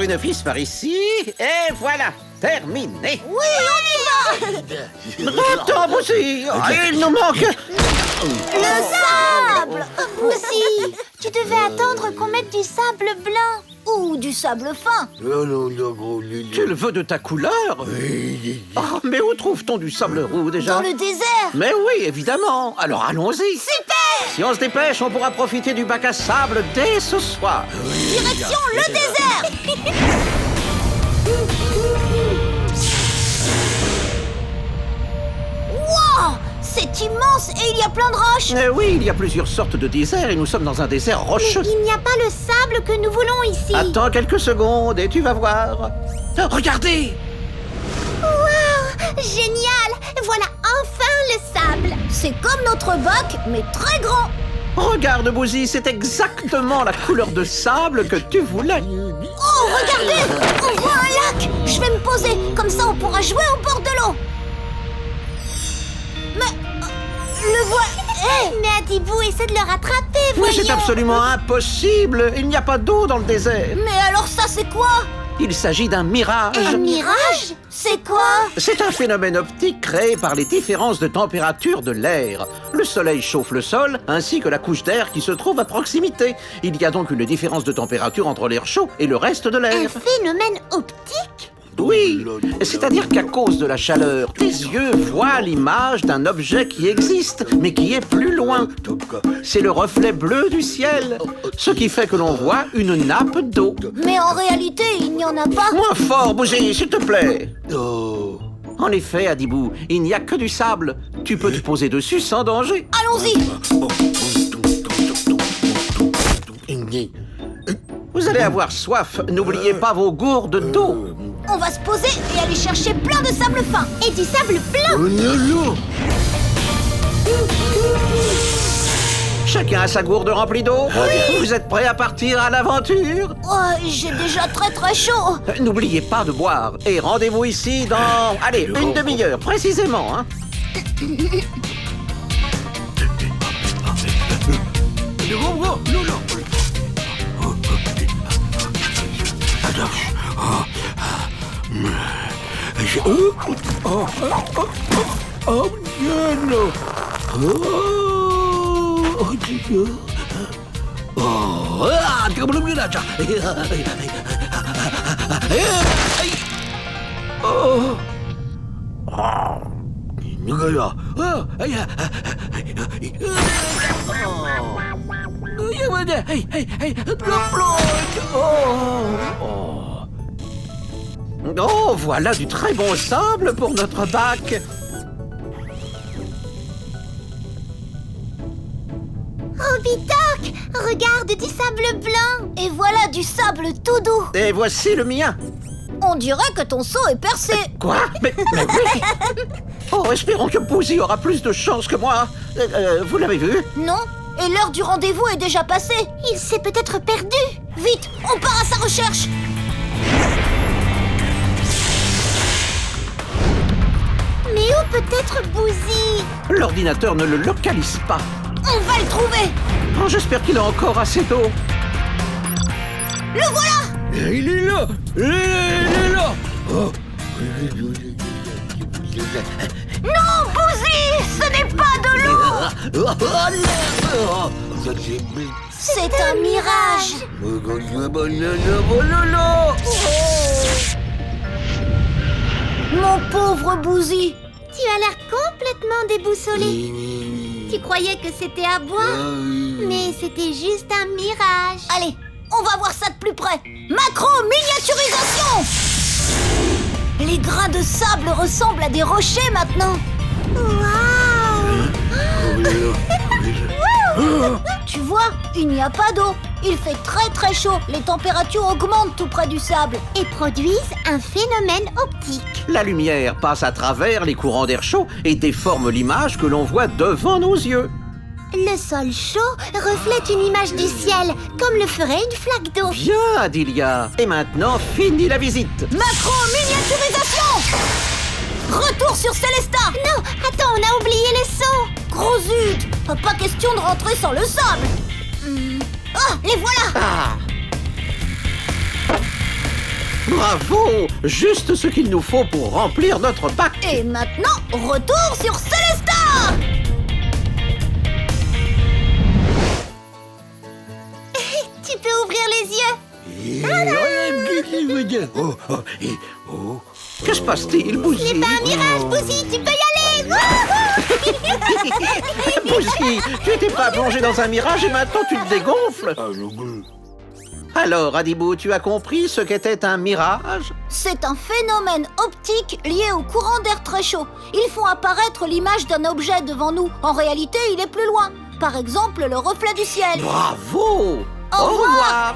encore une vis par ici, et voilà, terminé. Oui, on y va. Attends, Bouzy, il nous manque... Le sable. Aussi, tu devais attendre qu'on mette du sable blanc. Ou du sable fin. Tu le veux de ta couleur? Oh, mais où trouve-t-on du sable roux déjà? Dans le désert. Mais oui, évidemment. Alors allons-y. Super. Si on se dépêche, on pourra profiter du bac à sable dès ce soir. Direction le désert. Wow, c'est immense et il y a plein de roches. Eh oui, il y a plusieurs sortes de déserts et nous sommes dans un désert rocheux. Mais il n'y a pas le sable que nous voulons ici. Attends quelques secondes et tu vas voir. Oh, regardez! Wow, génial. Voilà enfin le sable. C'est comme notre bac, mais très grand. Regarde, Bouzy, c'est exactement la couleur de sable que tu voulais. Oh, regardez, on voit un lac. Je vais me poser, comme ça on pourra jouer au bord de l'eau. Mais, le voilà. Mais Adibou essaie de le rattraper, Mais voyons. c'est absolument impossible. Il n'y a pas d'eau dans le désert. Mais alors ça, c'est quoi? Il s'agit d'un mirage. Un mirage? C'est quoi? C'est un phénomène optique créé par les différences de température de l'air. Le soleil chauffe le sol, ainsi que la couche d'air qui se trouve à proximité. Il y a donc une différence de température entre l'air chaud et le reste de Un l'air. phénomène optique? Oui, c'est-à-dire qu'à cause de la chaleur, tes yeux voient l'image d'un objet qui existe, mais qui est plus loin. C'est le reflet bleu du ciel, ce qui fait que l'on voit une nappe d'eau. Mais en réalité, il n'y en a pas. Moins fort, Bouzy, s'il te plaît. En effet, Adibou, il n'y a que du sable. Tu peux te poser dessus sans danger. Allons-y. Vous allez avoir soif, n'oubliez pas vos gourdes d'eau. On va se poser et aller chercher plein de sable fin. Et du sable blanc. Chacun a sa gourde remplie d'eau. Vous êtes prêts à partir à l'aventure? Oh, j'ai déjà très chaud. N'oubliez pas de boire. Et rendez-vous ici dans... Allez, une demi-heure, précisément, hein. Oh, voilà du très bon sable pour notre bac. Oh, Bitok, regarde du sable blanc. Et voilà du sable tout doux. Et voici le mien. On dirait que ton seau est percé. Quoi? Mais oui. Oh, espérons que Bouzy aura plus de chance que moi. Vous l'avez vu? Non. Et l'heure du rendez-vous est déjà passée. Il s'est peut-être perdu. Vite, on part à sa recherche. Mais où peut être Bouzy? L'ordinateur ne le localise pas. On va le trouver. Oh, j'espère qu'il a encore assez d'eau. Le voilà. Il est là. Il est là. Oh. Non, Bouzy, ce n'est pas de l'eau. C'est un mirage. Mon pauvre Bouzy. Tu as l'air complètement déboussolé. Tu croyais que c'était à boire, mais c'était juste un mirage. Allez, on va voir ça de plus près. Macro-miniaturisation. Les grains de sable ressemblent à des rochers maintenant. Waouh. Tu vois, il n'y a pas d'eau. Il fait très chaud. Les températures augmentent tout près du sable et produisent un phénomène optique. La lumière passe à travers les courants d'air chaud et déforme l'image que l'on voit devant nos yeux. Le sol chaud reflète une image du ciel, comme le ferait une flaque d'eau. Bien, Adilia. Et maintenant, fini la visite. Macro-miniaturisation. Retour sur Célesta. Non, attends, on a oublié les seaux. Gros zut. Pas question de rentrer sans le sable. Ah, les voilà. Ah. Bravo! Juste ce qu'il nous faut pour remplir notre bac. Et maintenant, retour sur Célestat. Tu peux ouvrir les yeux. Que se passe-t-il, Bouzy? C'est pas un mirage, Bouzy, tu peux y aller. Bouzy, tu étais pas plongé dans un mirage et maintenant tu te dégonfles. Alors, Adibou, tu as compris ce qu'était un mirage? C'est un phénomène optique lié au courant d'air très chaud. Ils font apparaître l'image d'un objet devant nous. En réalité, il est plus loin. Par exemple, le reflet du ciel. Bravo! Au revoir. revoir.